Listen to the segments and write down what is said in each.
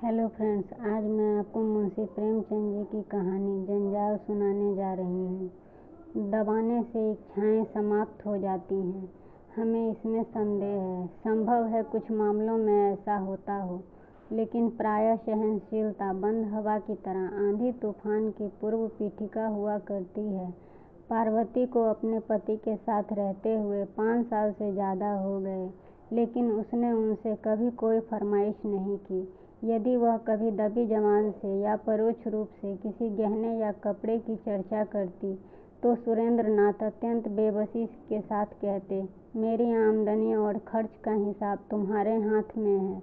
Hello friends, आज मैं आपको मुंशी प्रेमचंद जी की कहानी जंजाल सुनाने जा रही हूँ। दबाने से इच्छाएं समाप्त हो जाती हैं, हमें इसमें संदेह है। संभव है कुछ मामलों में ऐसा होता हो, लेकिन प्रायः सहनशीलता बंद हवा की तरह आंधी तूफान की पूर्व पीठिका हुआ करती है। पार्वती को अपने पति के साथ रहते हुए 5 साल से ज़्यादा हो गए, लेकिन उसने उनसे कभी कोई फरमाइश नहीं की। यदि वह कभी दबी जबान से या परोक्ष रूप से किसी गहने या कपड़े की चर्चा करती, तो सुरेंद्र नाथ अत्यंत बेबसी के साथ कहते, मेरी आमदनी और खर्च का हिसाब तुम्हारे हाथ में है।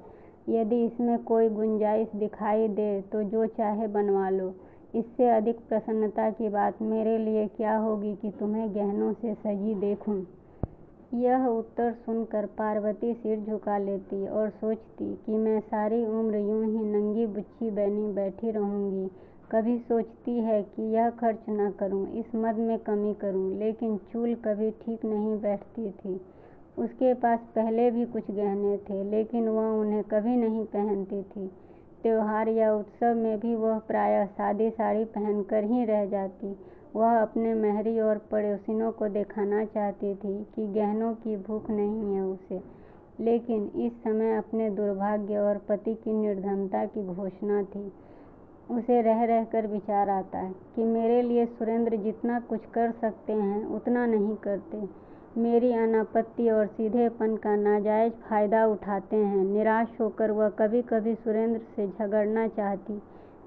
यदि इसमें कोई गुंजाइश दिखाई दे तो जो चाहे बनवा लो। इससे अधिक प्रसन्नता की बात मेरे लिए क्या होगी कि तुम्हें गहनों से सजी देखूं। यह उत्तर सुनकर पार्वती सिर झुका लेती और सोचती कि मैं सारी उम्र यूं ही नंगी बुच्ची बनी बैठी रहूंगी। कभी सोचती है कि यह खर्च न करूं, इस मद में कमी करूं, लेकिन चूल कभी ठीक नहीं बैठती थी। उसके पास पहले भी कुछ गहने थे, लेकिन वह उन्हें कभी नहीं पहनती थी। त्योहार या उत्सव में भी वह प्रायः सादी साड़ी पहनकर ही रह जाती। वह अपने मेहरी और पड़ोसिनों को दिखाना चाहती थी कि गहनों की भूख नहीं है उसे, लेकिन इस समय अपने दुर्भाग्य और पति की निर्धनता की घोषणा थी। उसे रह रहकर विचार आता है कि मेरे लिए सुरेंद्र जितना कुछ कर सकते हैं उतना नहीं करते। मेरी अनापत्ति और सीधेपन का नाजायज फायदा उठाते हैं। निराश होकर वह कभी कभी सुरेंद्र से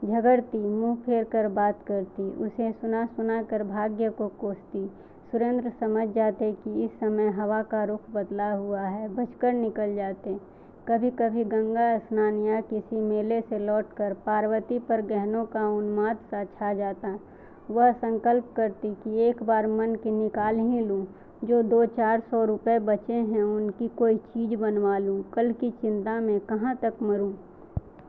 झगड़ती, मुंह फेर कर बात करती, उसे सुना सुना कर भाग्य को कोसती। सुरेंद्र समझ जाते कि इस समय हवा का रुख बदला हुआ है, बचकर निकल जाते। कभी कभी गंगा स्नान या किसी मेले से लौटकर पार्वती पर गहनों का उन्माद सा छा जाता। वह संकल्प करती कि एक बार मन की निकाल ही लूं, जो 200-400 रुपये बचे हैं उनकी कोई चीज़ बनवा लूं, कल की चिंता में कहाँ तक मरूं।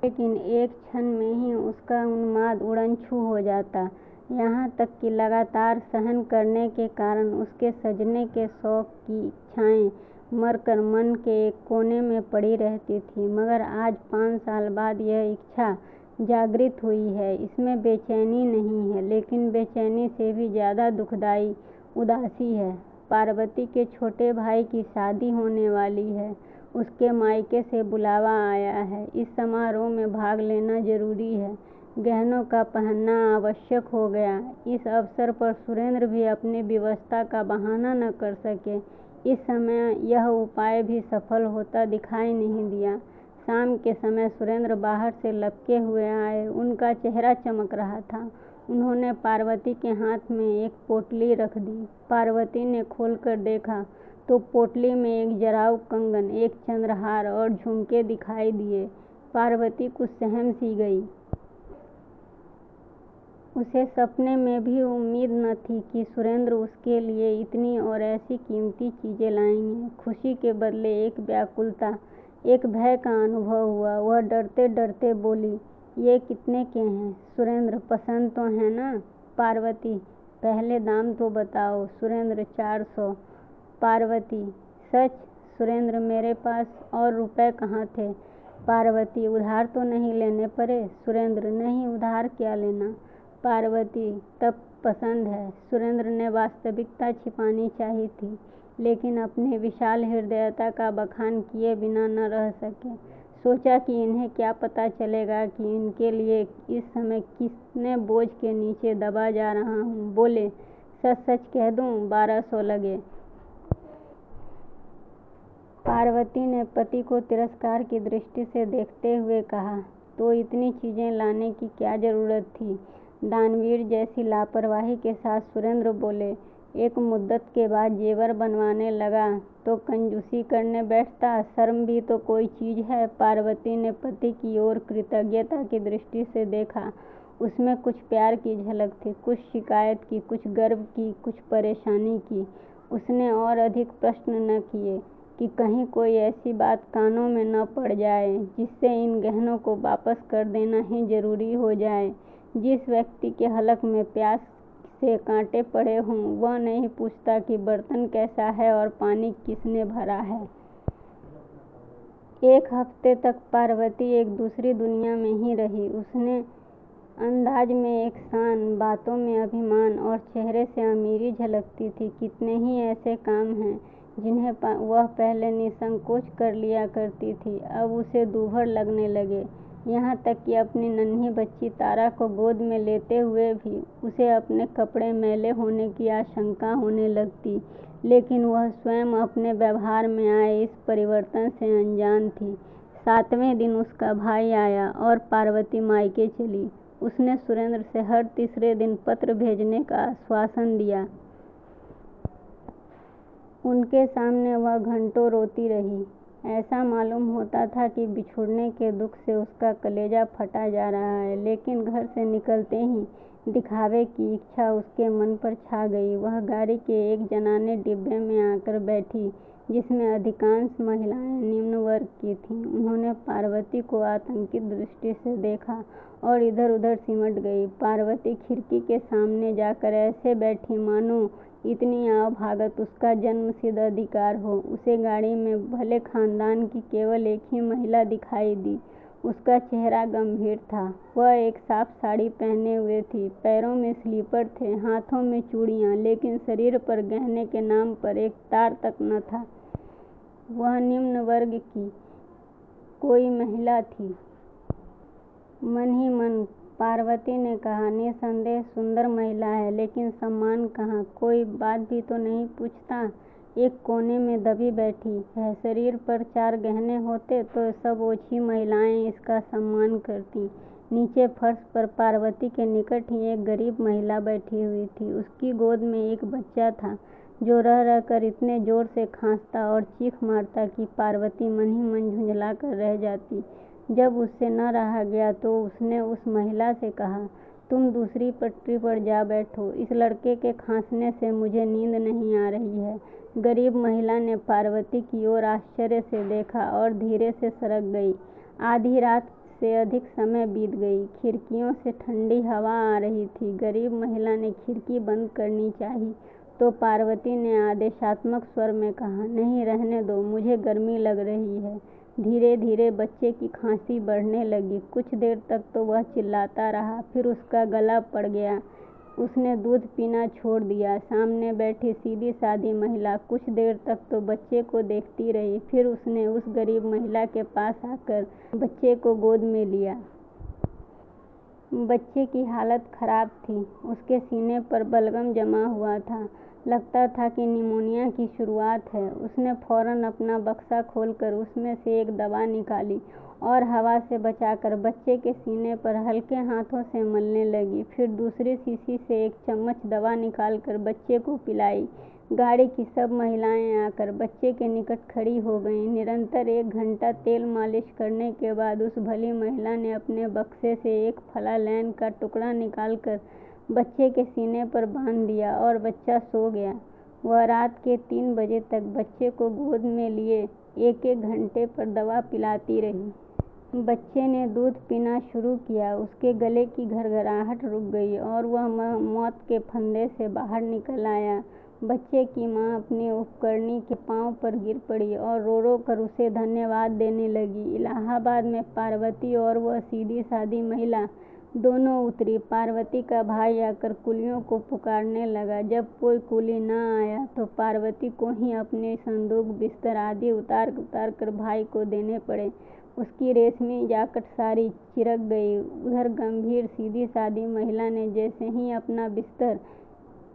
लेकिन एक क्षण में ही उसका उन्माद उड़नछू हो जाता, यहाँ तक कि लगातार सहन करने के कारण उसके सजने के शौक की इच्छाएं मरकर मन के एक कोने में पड़ी रहती थी। मगर आज 5 साल बाद यह इच्छा जागृत हुई है। इसमें बेचैनी नहीं है, लेकिन बेचैनी से भी ज़्यादा दुखदायी उदासी है। पार्वती के छोटे भाई की शादी होने वाली है, उसके मायके से बुलावा आया है। इस समारोह में भाग लेना जरूरी है, गहनों का पहनना आवश्यक हो गया। इस अवसर पर सुरेंद्र भी अपनी विवशता का बहाना न कर सके। इस समय यह उपाय भी सफल होता दिखाई नहीं दिया। शाम के समय सुरेंद्र बाहर से लपके हुए आए, उनका चेहरा चमक रहा था। उन्होंने पार्वती के हाथ में एक पोटली रख दी। पार्वती ने खोलकर देखा तो पोटली में एक जराऊ कंगन, एक चंद्रहार और झुमके दिखाई दिए। पार्वती कुछ सहम सी गई। उसे सपने में भी उम्मीद न थी कि सुरेंद्र उसके लिए इतनी और ऐसी कीमती चीजें लाएंगे। खुशी के बदले एक व्याकुलता, एक भय का अनुभव हुआ। वह डरते डरते बोली, ये कितने के हैं? सुरेंद्र, पसंद तो है ना? पार्वती, पहले दाम तो बताओ। सुरेंद्र, 400। पार्वती, सच? सुरेंद्र, मेरे पास और रुपए कहाँ थे? पार्वती, उधार तो नहीं लेने पड़े? सुरेंद्र, नहीं, उधार क्या लेना। पार्वती, तब पसंद है। सुरेंद्र ने वास्तविकता छिपानी चाहिए थी, लेकिन अपनी विशाल हृदयता का बखान किए बिना न रह सके। सोचा कि इन्हें क्या पता चलेगा कि इनके लिए इस समय किसने बोझ के नीचे दबा जा रहा हूँ। बोले, सच सच कह दूँ, 1200 लगे। पार्वती ने पति को तिरस्कार की दृष्टि से देखते हुए कहा, तो इतनी चीजें लाने की क्या जरूरत थी? दानवीर जैसी लापरवाही के साथ सुरेंद्र बोले, एक मुद्दत के बाद जेवर बनवाने लगा तो कंजूसी करने बैठता, शर्म भी तो कोई चीज है। पार्वती ने पति की ओर कृतज्ञता की दृष्टि से देखा। उसमें कुछ प्यार की झलक थी, कुछ शिकायत की, कुछ गर्व की, कुछ परेशानी की। उसने और अधिक प्रश्न न किए कि कहीं कोई ऐसी बात कानों में न पड़ जाए जिससे इन गहनों को वापस कर देना ही जरूरी हो जाए। जिस व्यक्ति के हलक में प्यास से कांटे पड़े हों, वह नहीं पूछता कि बर्तन कैसा है और पानी किसने भरा है। एक हफ्ते तक पार्वती एक दूसरी दुनिया में ही रही। उसने अंदाज में एक शान, बातों में अभिमान और चेहरे से अमीरी झलकती थी। कितने ही ऐसे काम हैं जिन्हें वह पहले निसंकोच कर लिया करती थी, अब उसे दूभर लगने लगे। यहाँ तक कि अपनी नन्ही बच्ची तारा को गोद में लेते हुए भी उसे अपने कपड़े मैले होने की आशंका होने लगती। लेकिन वह स्वयं अपने व्यवहार में आए इस परिवर्तन से अनजान थी। 7वें दिन उसका भाई आया और पार्वती मायके चली। उसने सुरेंद्र से हर तीसरे दिन पत्र भेजने का आश्वासन दिया। उनके सामने वह घंटों रोती रही। ऐसा मालूम होता था कि बिछुड़ने के दुख से उसका कलेजा फटा जा रहा है। लेकिन घर से निकलते ही दिखावे की इच्छा उसके मन पर छा गई। वह गाड़ी के एक जनाने डिब्बे में आकर बैठी, जिसमें अधिकांश महिलाएं निम्न वर्ग की थीं। उन्होंने पार्वती को आतंकित दृष्टि से देखा और इधर उधर सिमट गई। पार्वती खिड़की के सामने जाकर ऐसे बैठी मानो इतनी आव भागत उसका जन्मसिद्ध अधिकार हो। उसे गाड़ी में भले खानदान की केवल एक ही महिला दिखाई दी। उसका चेहरा गंभीर था। वह एक साफ साड़ी पहने हुए थी, पैरों में स्लीपर थे, हाथों में चूड़ियां, लेकिन शरीर पर गहने के नाम पर एक तार तक न था। वह निम्न वर्ग की कोई महिला थी। मन ही मन पार्वती ने कहा, निसंदेह सुंदर महिला है, लेकिन सम्मान कहाँ? कोई बात भी तो नहीं पूछता। एक कोने में दबी बैठी है। शरीर पर 4 गहने होते तो सब ओछी महिलाएं इसका सम्मान करती। नीचे फर्श पर पार्वती के निकट ही एक गरीब महिला बैठी हुई थी। उसकी गोद में एक बच्चा था, जो रह रहकर इतने जोर से खांसता और चीख मारता कि पार्वती मन ही मन झुंझला कर रह जाती। जब उससे न रहा गया तो उसने उस महिला से कहा, तुम दूसरी पटरी पर जा बैठो, इस लड़के के खांसने से मुझे नींद नहीं आ रही है। गरीब महिला ने पार्वती की ओर आश्चर्य से देखा और धीरे से सरक गई। आधी रात से अधिक समय बीत गई। खिड़कियों से ठंडी हवा आ रही थी। गरीब महिला ने खिड़की बंद करनी चाहिए तो पार्वती ने आदेशात्मक स्वर में कहा, नहीं, रहने दो, मुझे गर्मी लग रही है। धीरे धीरे बच्चे की खांसी बढ़ने लगी। कुछ देर तक तो वह चिल्लाता रहा, फिर उसका गला पड़ गया। उसने दूध पीना छोड़ दिया। सामने बैठी सीधी सादी महिला कुछ देर तक तो बच्चे को देखती रही, फिर उसने उस गरीब महिला के पास आकर बच्चे को गोद में लिया। बच्चे की हालत खराब थी। उसके सीने पर बलगम जमा हुआ था। लगता था कि निमोनिया की शुरुआत है। उसने फौरन अपना बक्सा खोलकर उसमें से एक दवा निकाली और हवा से बचाकर बच्चे के सीने पर हल्के हाथों से मलने लगी। फिर दूसरी शीशी से एक चम्मच दवा निकालकर बच्चे को पिलाई। गाड़ी की सब महिलाएं आकर बच्चे के निकट खड़ी हो गईं। निरंतर 1 घंटा तेल मालिश करने के बाद उस भली महिला ने अपने बक्से से एक फलालैन का टुकड़ा निकालकर बच्चे के सीने पर बांध दिया और बच्चा सो गया। वह रात के 3 बजे तक बच्चे को गोद में लिए 1-1 घंटे पर दवा पिलाती रही। बच्चे ने दूध पीना शुरू किया। उसके गले की घरघराहट रुक गई और वह मौत के फंदे से बाहर निकल आया। बच्चे की माँ अपनी उपकरणी के पांव पर गिर पड़ी और रो रो कर उसे धन्यवाद देने लगी। इलाहाबाद में पार्वती और वह सीधी सादी महिला दोनों उतरी। पार्वती का भाई आकर कुलियों को पुकारने लगा। जब कोई कुली न आया तो पार्वती को ही अपने संदूक, बिस्तर आदि उतार कर भाई को देने पड़े। उसकी रेशमी जाकट सारी चिरक गई। उधर गंभीर सीधी सादी महिला ने जैसे ही अपना बिस्तर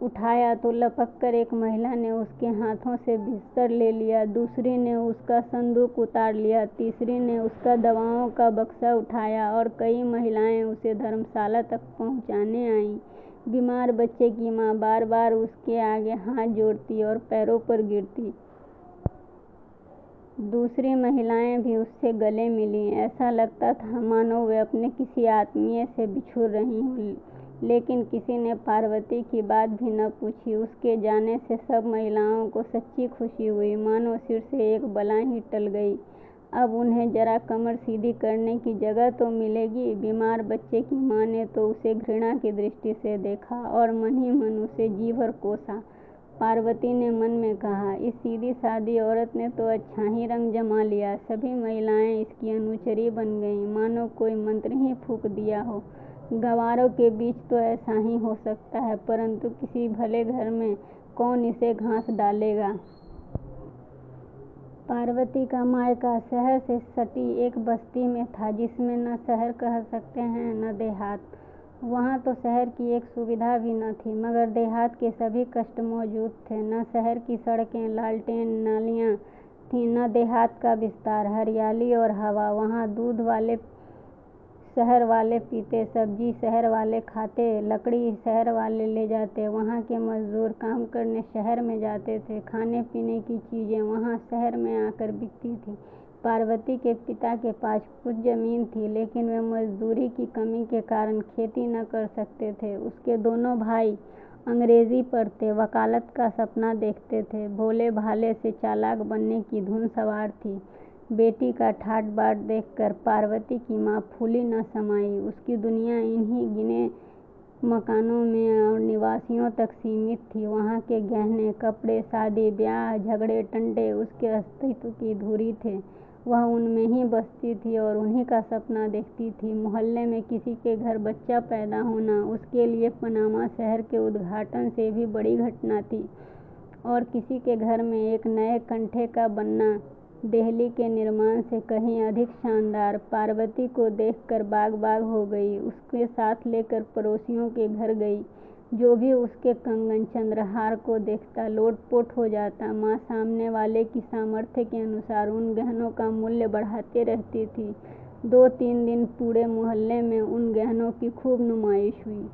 उठाया तो लपक कर एक महिला ने उसके हाथों से बिस्तर ले लिया, दूसरी ने उसका संदूक उतार लिया, तीसरी ने उसका दवाओं का बक्सा उठाया और कई महिलाएं उसे धर्मशाला तक पहुंचाने आईं। बीमार बच्चे की माँ बार बार उसके आगे हाथ जोड़ती और पैरों पर गिरती। दूसरी महिलाएं भी उससे गले मिलीं। ऐसा लगता था मानो वे अपने किसी आत्मीय से बिछुड़ रही हों। लेकिन किसी ने पार्वती की बात भी न पूछी। उसके जाने से सब महिलाओं को सच्ची खुशी हुई, मानो सिर से एक बला ही टल गई। अब उन्हें जरा कमर सीधी करने की जगह तो मिलेगी। बीमार बच्चे की माँ ने तो उसे घृणा की दृष्टि से देखा और मन ही मन उसे जी भर कोसा। पार्वती ने मन में कहा, इस सीधी सादी औरत ने तो अच्छा ही रंग जमा लिया। सभी महिलाएं इसकी अनुचरी बन गईं, मानो कोई मंत्र ही फूंक दिया हो। गंवारों के बीच तो ऐसा ही हो सकता है, परंतु किसी भले घर में कौन इसे घास डालेगा। पार्वती का मायका शहर से सटी एक बस्ती में था, जिसमें न शहर कह सकते हैं न देहात। वहाँ तो शहर की एक सुविधा भी न थी, मगर देहात के सभी कष्ट मौजूद थे। न शहर की सड़कें, लालटेन, नालियाँ थीं, न देहात का विस्तार, हरियाली और हवा। वहाँ दूध वाले शहर वाले पीते, सब्जी शहर वाले खाते, लकड़ी शहर वाले ले जाते। वहाँ के मजदूर काम करने शहर में जाते थे। खाने पीने की चीज़ें वहाँ शहर में आकर बिकती थी। पार्वती के पिता के पास कुछ जमीन थी, लेकिन वे मजदूरी की कमी के कारण खेती न कर सकते थे। उसके दोनों भाई अंग्रेजी पढ़ते, वकालत का सपना देखते थे। भोले भाले से चालाक बनने की धुन सवार थी। बेटी का ठाट बाट देखकर पार्वती की माँ फूली न समाई। उसकी दुनिया इन्हीं गिने मकानों में और निवासियों तक सीमित थी। वहाँ के गहने, कपड़े, शादी ब्याह, झगड़े टंटे उसके अस्तित्व की धुरी थे। वह उनमें ही बसती थी और उन्हीं का सपना देखती थी। मोहल्ले में किसी के घर बच्चा पैदा होना उसके लिए पनामा शहर के उद्घाटन से भी बड़ी घटना थी, और किसी के घर में एक नए कंठे का बनना देहली के निर्माण से कहीं अधिक शानदार। पार्वती को देखकर बाग बाग हो गई। उसके साथ लेकर पड़ोसियों के घर गई। जो भी उसके कंगन चंद्रहार को देखता लोटपोट हो जाता। माँ सामने वाले की सामर्थ्य के अनुसार उन गहनों का मूल्य बढ़ाते रहती थी। 2-3 दिन पूरे मोहल्ले में उन गहनों की खूब नुमाइश हुई।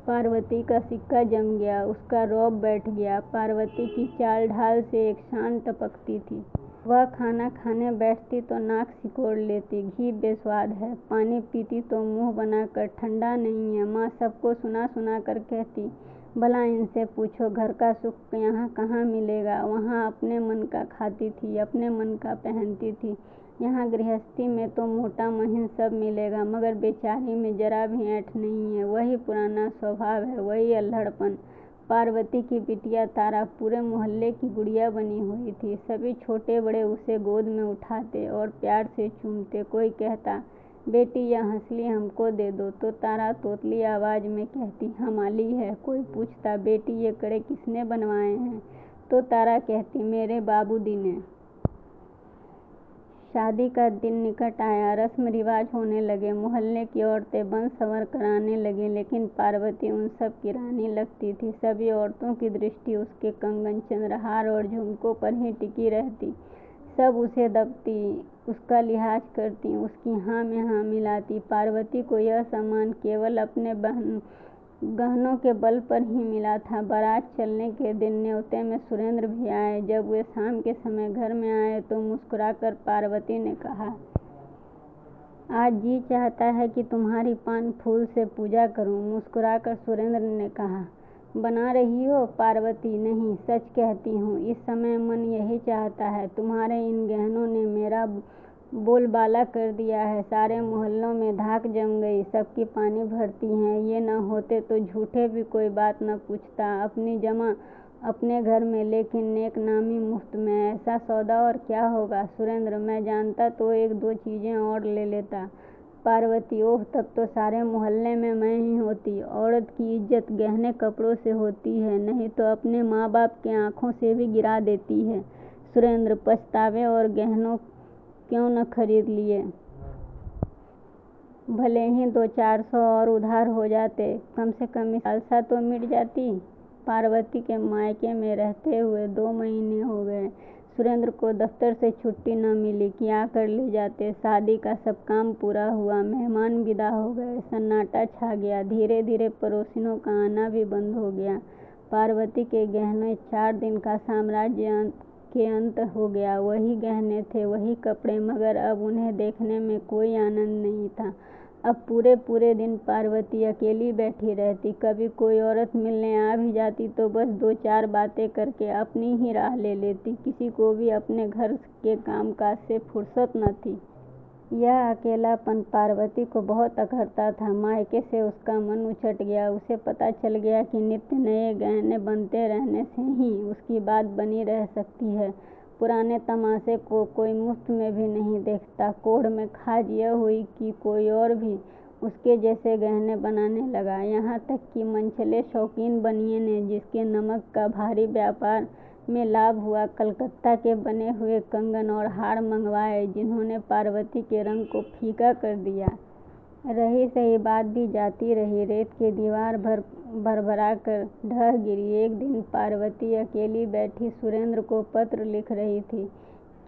पार्वती का सिक्का जम गया, उसका रौब बैठ गया। पार्वती की चाल ढाल से एक शान टपकती थी। वह खाना खाने बैठती तो नाक सिकोड़ लेती, घी बेस्वाद है। पानी पीती तो मुंह बनाकर, ठंडा नहीं है। माँ सबको सुना सुना कर कहती, भला इनसे पूछो घर का सुख यहाँ कहाँ मिलेगा। वहाँ अपने मन का खाती थी, अपने मन का पहनती थी। यहाँ गृहस्थी में तो मोटा महीन सब मिलेगा, मगर बेचारी में जरा भी ऐंठ नहीं है। वही पुराना स्वभाव है, वही अल्हड़पन। पार्वती की बिटिया तारा पूरे मोहल्ले की गुड़िया बनी हुई थी। सभी छोटे बड़े उसे गोद में उठाते और प्यार से चूमते। कोई कहता, बेटी यह हंसली हमको दे दो, तो तारा तोतली आवाज में कहती, हमाली है। कोई पूछता, बेटी ये कड़े किसने बनवाए हैं, तो तारा कहती, मेरे बाबूजी ने। शादी का दिन निकट आया। रस्म रिवाज होने लगे। मोहल्ले की औरतें बन संवर कर आने लगीं, लेकिन पार्वती उन सब की रानी लगती थी। सभी औरतों की दृष्टि उसके कंगन, चंद्रहार और झुमकों पर ही टिकी रहती। सब उसे दबती, उसका लिहाज करती, उसकी हाँ में हाँ मिलाती। पार्वती को यह सम्मान केवल अपने गहनों के बल पर ही मिला था। बारात चलने के दिन न्योते में सुरेंद्र भी आए। जब वे शाम के समय घर में आए तो मुस्कुराकर पार्वती ने कहा, आज जी चाहता है कि तुम्हारी पान फूल से पूजा करूं। मुस्कुराकर सुरेंद्र ने कहा, बना रही हो पार्वती? नहीं, सच कहती हूँ, इस समय मन यही चाहता है। तुम्हारे इन गहनों ने मेरा बोलबाला कर दिया है। सारे मोहल्लों में धाक जम गई, सबकी पानी भरती हैं। ये न होते तो झूठे भी कोई बात न पूछता। अपनी जमा अपने घर में, लेकिन नेक नामी मुफ्त में। ऐसा सौदा और क्या होगा सुरेंद्र? मैं जानता तो 1-2 चीजें और ले लेता। पार्वती, ओह, तब तो सारे मोहल्ले में मैं ही होती। औरत की इज्जत गहने कपड़ों से होती है, नहीं तो अपने माँ बाप के आंखों से भी गिरा देती है। सुरेंद्र पछतावे, और गहनों क्यों न खरीद लिए। भले ही 200-400 और उधार हो जाते, कम से कम इस लालसा तो मिट जाती। पार्वती के मायके में रहते हुए 2 महीने हो गए। सुरेंद्र को दफ्तर से छुट्टी न मिली कि आकर ले जाते। शादी का सब काम पूरा हुआ, मेहमान विदा हो गए, सन्नाटा छा गया। धीरे धीरे पड़ोसियों का आना भी बंद हो गया। पार्वती के गहने 4 दिन का साम्राज्य के अंत हो गया। वही गहने थे, वही कपड़े, मगर अब उन्हें देखने में कोई आनंद नहीं था। अब पूरे पूरे दिन पार्वती अकेली बैठी रहती। कभी कोई औरत मिलने आ भी जाती तो बस 2-4 बातें करके अपनी ही राह ले लेती। किसी को भी अपने घर के काम काज से फुर्सत न थी। यह अकेलापन पार्वती को बहुत अखरता था। मायके से उसका मन उछट गया। उसे पता चल गया कि नित्य नए गहने बनते रहने से ही उसकी बात बनी रह सकती है। पुराने तमाशे को कोई मुफ्त में भी नहीं देखता। कोढ़ में खाज यह हुई कि कोई और भी उसके जैसे गहने बनाने लगा। यहाँ तक कि मनचले शौकीन बनिए ने, जिसके नमक का भारी व्यापार में लाभ हुआ, कलकत्ता के बने हुए कंगन और हार मंगवाए, जिन्होंने पार्वती के रंग को फीका कर दिया। रही सही बात भी जाती रही। रेत की दीवार भरभरा कर ढह गिरी। एक दिन पार्वती अकेली बैठी सुरेंद्र को पत्र लिख रही थी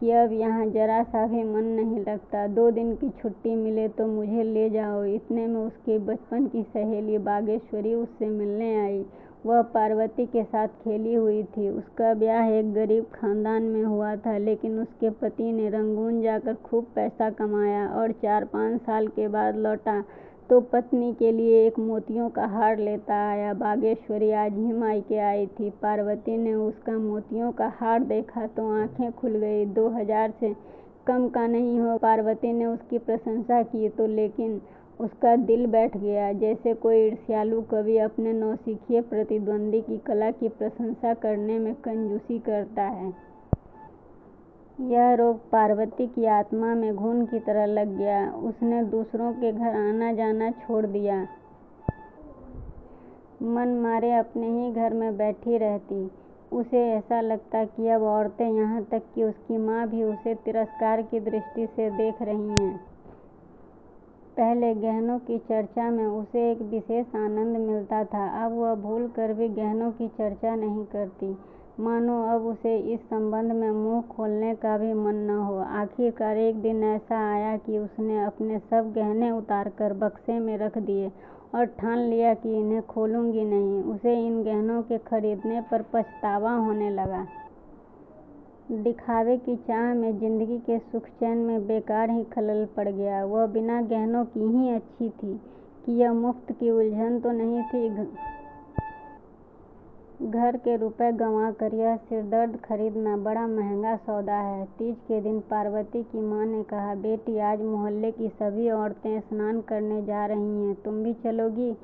कि अब यहाँ जरा सा भी मन नहीं लगता। 2 दिन की छुट्टी मिले तो मुझे ले जाओ। इतने में उसकी बचपन की सहेली बागेश्वरी उससे मिलने आई। वह पार्वती के साथ खेली हुई थी। उसका ब्याह एक गरीब खानदान में हुआ था, लेकिन उसके पति ने रंगून जाकर खूब पैसा कमाया और 4-5 साल के बाद लौटा तो पत्नी के लिए एक मोतियों का हार लेता आया। बागेश्वरी आज ही मायके आई थी। पार्वती ने उसका मोतियों का हार देखा तो आंखें खुल गई। 2000 से कम का नहीं हो। पार्वती ने उसकी प्रशंसा की तो लेकिन उसका दिल बैठ गया, जैसे कोई ईर्ष्यालु कवि अपने नौसिखिए प्रतिद्वंदी की कला की प्रशंसा करने में कंजूसी करता है। यह रोग पार्वती की आत्मा में घुन की तरह लग गया। उसने दूसरों के घर आना जाना छोड़ दिया। मन मारे अपने ही घर में बैठी रहती। उसे ऐसा लगता कि अब औरतें, यहाँ तक कि उसकी माँ भी उसे तिरस्कार की दृष्टि से देख रही हैं। पहले गहनों की चर्चा में उसे एक विशेष आनंद मिलता था। अब वह भूल कर भी गहनों की चर्चा नहीं करती, मानो अब उसे इस संबंध में मुंह खोलने का भी मन न हो। आखिरकार एक दिन ऐसा आया कि उसने अपने सब गहने उतारकर बक्से में रख दिए और ठान लिया कि इन्हें खोलूंगी नहीं। उसे इन गहनों के खरीदने पर पछतावा होने लगा। दिखावे की चाह में जिंदगी के सुख चैन में बेकार ही खलल पड़ गया। वह बिना गहनों की ही अच्छी थी कि यह मुफ्त की उलझन तो नहीं थी। घर के रुपए गंवा कर यह सिरदर्द खरीदना बड़ा महंगा सौदा है। तीज के दिन पार्वती की माँ ने कहा, बेटी आज मोहल्ले की सभी औरतें स्नान करने जा रही हैं, तुम भी चलोगी?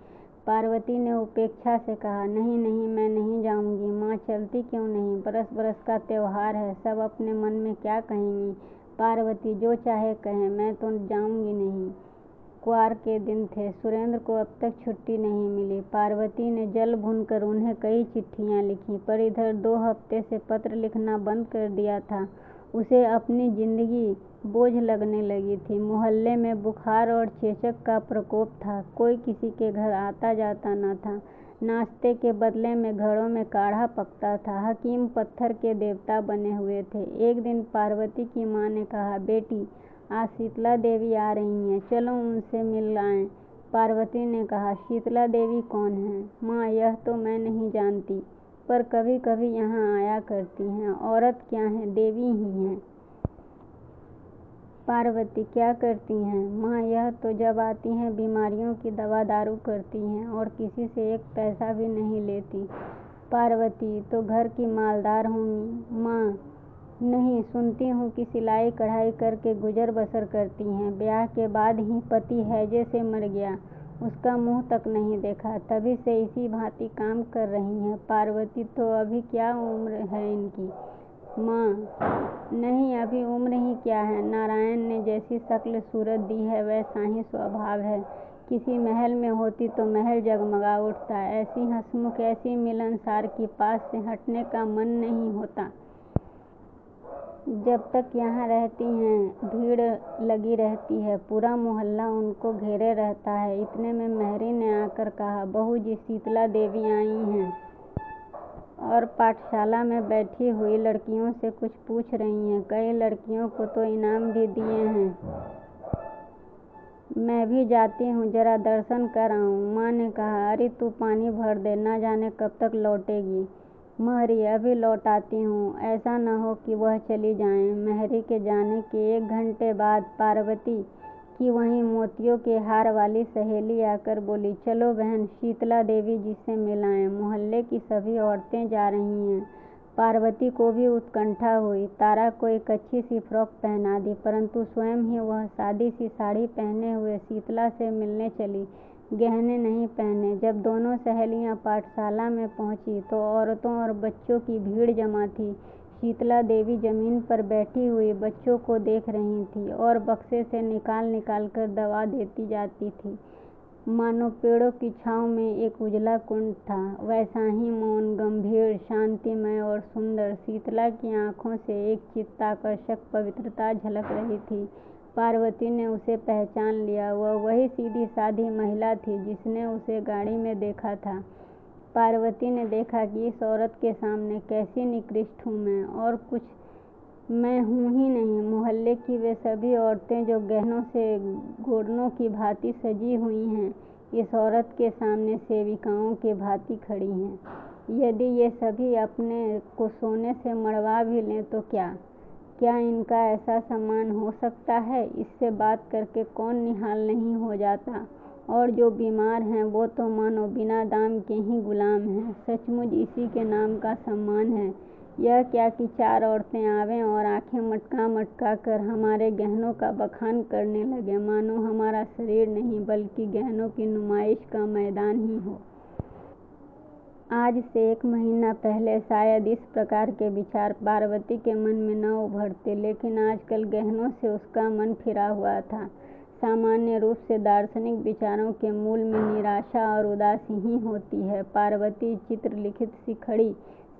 पार्वती ने उपेक्षा से कहा, नहीं नहीं, मैं नहीं जाऊंगी। माँ चलती क्यों नहीं? बरस बरस का त्योहार है, सब अपने मन में क्या कहेंगी। पार्वती जो चाहे कहें, मैं तो जाऊंगी नहीं। क्वार के दिन थे। सुरेंद्र को अब तक छुट्टी नहीं मिली। पार्वती ने जल भूनकर उन्हें कई चिट्ठियां लिखी, पर इधर 2 हफ्ते से पत्र लिखना बंद कर दिया था। उसे अपनी जिंदगी बोझ लगने लगी थी। मोहल्ले में बुखार और चेचक का प्रकोप था। कोई किसी के घर आता जाता न था। नाश्ते के बदले में घरों में काढ़ा पकता था। हकीम पत्थर के देवता बने हुए थे। एक दिन पार्वती की माँ ने कहा, बेटी आज शीतला देवी आ रही हैं, चलो उनसे मिल आएं। पार्वती ने कहा, शीतला देवी कौन है? माँ यह तो मैं नहीं जानती, पर कभी कभी यहाँ आया करती हैं। औरत क्या है, देवी ही हैं। पार्वती क्या करती हैं? माँ यह तो जब आती हैं बीमारियों की दवा दारू करती हैं और किसी से एक पैसा भी नहीं लेती। पार्वती तो घर की मालदार होंगी। माँ नहीं, सुनती हूँ कि सिलाई कढ़ाई करके गुजर बसर करती हैं। ब्याह के बाद ही पति हैजे से मर गया, उसका मुंह तक नहीं देखा, तभी से इसी भांति काम कर रही हैं। पार्वती तो अभी क्या उम्र है इनकी? माँ नहीं, अभी उम्र ही क्या है, नारायण ने जैसी शक्ल सूरत दी है वैसा ही स्वभाव है। किसी महल में होती तो महल जगमगा उठता। ऐसी हंसमुख, ऐसी मिलनसार की पास से हटने का मन नहीं होता। जब तक यहाँ रहती हैं भीड़ लगी रहती है, पूरा मोहल्ला उनको घेरे रहता है। इतने में मेहरी ने आकर कहा, बहू जी शीतला देवी आई हैं और पाठशाला में बैठी हुई लड़कियों से कुछ पूछ रही हैं। कई लड़कियों को तो इनाम भी दिए हैं। मैं भी जाती हूँ, जरा दर्शन कर आऊँ। माँ ने कहा, अरे तू पानी भर दे, न जाने कब तक लौटेगी। महरी अभी लौट आती हूँ, ऐसा न हो कि वह चली जाएं। महरी के जाने के 1 घंटे बाद पार्वती की वहीं मोतियों के हार वाली सहेली आकर बोली, चलो बहन शीतला देवी जी से मिलाएं, मोहल्ले की सभी औरतें जा रही हैं। पार्वती को भी उत्कंठा हुई। तारा को एक अच्छी सी फ्रॉक पहना दी, परंतु स्वयं ही वह सादी सी साड़ी पहने हुए शीतला से मिलने चली, गहने नहीं पहने। जब दोनों सहेलियां पाठशाला में पहुंची तो औरतों और बच्चों की भीड़ जमा थी। शीतला देवी जमीन पर बैठी हुई बच्चों को देख रही थी और बक्से से निकाल कर दवा देती जाती थी। मानो पेड़ों की छांव में एक उजला कुंड था, वैसा ही मौन, गंभीर, शांतिमय और सुंदर। शीतला की आंखों से एक चित्ताकर्षक पवित्रता झलक रही थी। पार्वती ने उसे पहचान लिया। वह वही सीधी सादी महिला थी जिसने उसे गाड़ी में देखा था। पार्वती ने देखा कि इस औरत के सामने कैसी निकृष्ट हूँ मैं, और कुछ मैं हूँ ही नहीं। मोहल्ले की वे सभी औरतें जो गहनों से घोड़ों की भांति सजी हुई हैं, इस औरत के सामने सेविकाओं के भांति खड़ी हैं। यदि ये सभी अपने को सोने से मढ़वा भी लें तो क्या इनका ऐसा सम्मान हो सकता है? इससे बात करके कौन निहाल नहीं हो जाता? और जो बीमार हैं वो तो मानो बिना दाम के ही गुलाम हैं। सचमुच इसी के नाम का सम्मान है। यह क्या कि 4 औरतें आवें और आंखें मटका कर हमारे गहनों का बखान करने लगे, मानो हमारा शरीर नहीं बल्कि गहनों की नुमाइश का मैदान ही हो। आज से 1 महीना पहले शायद इस प्रकार के विचार पार्वती के मन में न उभरते, लेकिन आजकल गहनों से उसका मन फिरा हुआ था। सामान्य रूप से दार्शनिक विचारों के मूल में निराशा और उदासी ही होती है। पार्वती चित्रलिखित सी खड़ी,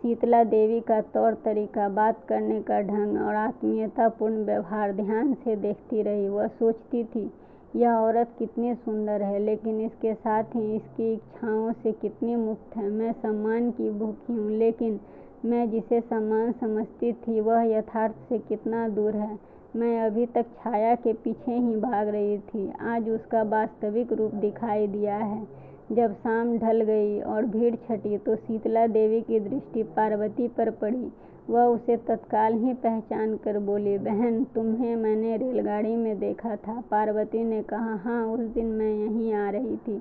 शीतला देवी का तौर तरीका, बात करने का ढंग और आत्मीयतापूर्ण व्यवहार ध्यान से देखती रही। वह सोचती थी, यह औरत कितनी सुंदर है, लेकिन इसके साथ ही इसकी इच्छाओं से कितनी मुक्त है। मैं सम्मान की भूखी हूँ, लेकिन मैं जिसे सम्मान समझती थी वह यथार्थ से कितना दूर है। मैं अभी तक छाया के पीछे ही भाग रही थी। आज उसका वास्तविक रूप दिखाई दिया है। जब शाम ढल गई और भीड़ छटी तो शीतला देवी की दृष्टि पार्वती पर पड़ी। वह उसे तत्काल ही पहचान कर बोली, बहन, तुम्हें मैंने रेलगाड़ी में देखा था। पार्वती ने कहा, हाँ, उस दिन मैं यहीं आ रही थी।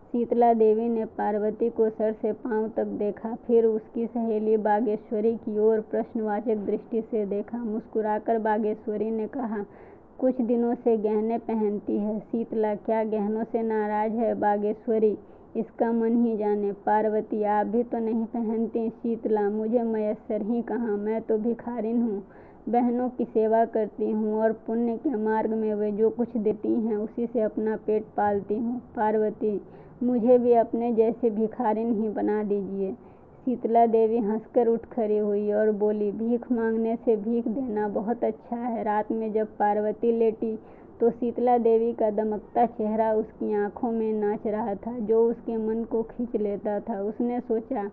शीतला देवी ने पार्वती को सर से पांव तक देखा, फिर उसकी सहेली बागेश्वरी की ओर प्रश्नवाचक दृष्टि से देखा। मुस्कुराकर बागेश्वरी ने कहा, कुछ दिनों से गहने पहनती है शीतला, क्या गहनों से नाराज है? बागेश्वरी, इसका मन ही जाने। पार्वती, आप भी तो नहीं पहनती? शीतला, मुझे मयस्सर ही कहाँ, मैं तो भिखारिन हूँ, बहनों की सेवा करती हूँ और पुण्य के मार्ग में वे जो कुछ देती हैं उसी से अपना पेट पालती हूँ। पार्वती, मुझे भी अपने जैसे भिखारिन ही बना दीजिए। शीतला देवी हंसकर उठ खड़ी हुई और बोली, भीख मांगने से भीख देना बहुत अच्छा है। रात में जब पार्वती लेटी तो शीतला देवी का दमकता चेहरा उसकी आंखों में नाच रहा था, जो उसके मन को खींच लेता था। उसने सोचा,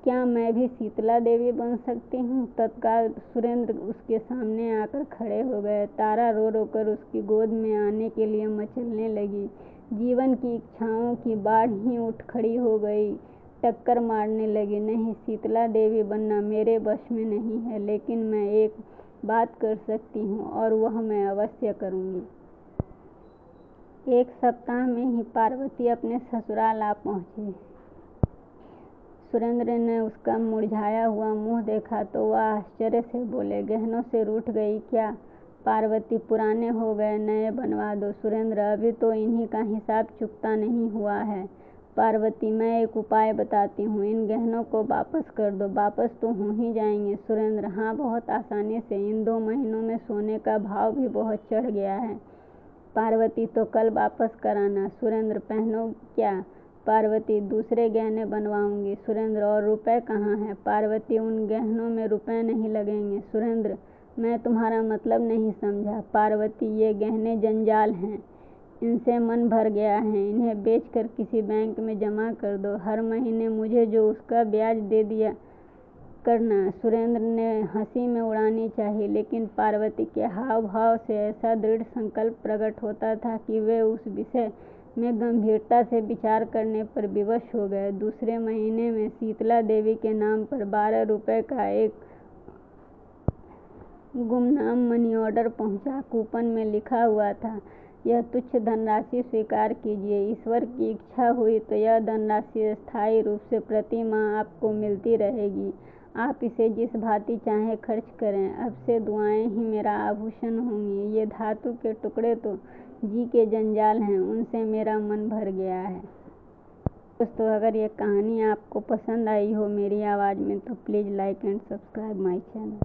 क्या मैं भी शीतला देवी बन सकती हूँ? तत्काल सुरेंद्र उसके सामने आकर खड़े हो गए। तारा रो रो कर उसकी गोद में आने के लिए मचलने लगी। जीवन की इच्छाओं की बाढ़ ही उठ खड़ी हो गई, टक्कर मारने लगी। नहीं, शीतला देवी बनना मेरे वश में नहीं है, लेकिन मैं एक बात कर सकती हूँ और वह मैं अवश्य करूँगी। 1 सप्ताह में ही पार्वती अपने ससुराल आ पहुँची। सुरेंद्र ने उसका मुरझाया हुआ मुंह देखा तो वह आश्चर्य से बोले, गहनों से रूठ गई क्या? पार्वती, पुराने हो गए, नए बनवा दो। सुरेंद्र, अभी तो इन्हीं का हिसाब चुकता नहीं हुआ है। पार्वती, मैं एक उपाय बताती हूँ, इन गहनों को वापस कर दो। वापस तो हो ही जाएंगे। सुरेंद्र, हाँ, बहुत आसानी से। इन 2 महीनों में सोने का भाव भी बहुत चढ़ गया है। पार्वती, तो कल वापस कराना। सुरेंद्र, पहनो क्या? पार्वती, दूसरे गहने बनवाऊंगी। सुरेंद्र, और रुपए कहाँ हैं? पार्वती, उन गहनों में रुपए नहीं लगेंगे। सुरेंद्र, मैं तुम्हारा मतलब नहीं समझा। पार्वती, ये गहने जंजाल हैं, इनसे मन भर गया है, इन्हें बेचकर किसी बैंक में जमा कर दो, हर महीने मुझे जो उसका ब्याज दे दिया करना। सुरेंद्र ने हंसी में उड़ानी चाहिए, लेकिन पार्वती के हाव भाव से ऐसा दृढ़ संकल्प प्रकट होता था कि वे उस विषय में गंभीरता से विचार करने पर विवश हो गए। दूसरे महीने में शीतला देवी के नाम पर 12 रुपए का एक गुमनाम मनी ऑर्डर पहुंचा। कूपन में लिखा हुआ था, यह तुच्छ धनराशि स्वीकार कीजिए, ईश्वर की इच्छा हुई तो यह धनराशि स्थायी रूप से प्रति माह आपको मिलती रहेगी। आप इसे जिस भांति चाहें खर्च करें। अब से दुआएं ही मेरा आभूषण होंगी। ये धातु के टुकड़े तो जी के जंजाल हैं, उनसे मेरा मन भर गया है। दोस्तों, अगर ये कहानी आपको पसंद आई हो मेरी आवाज़ में तो please like and subscribe my channel.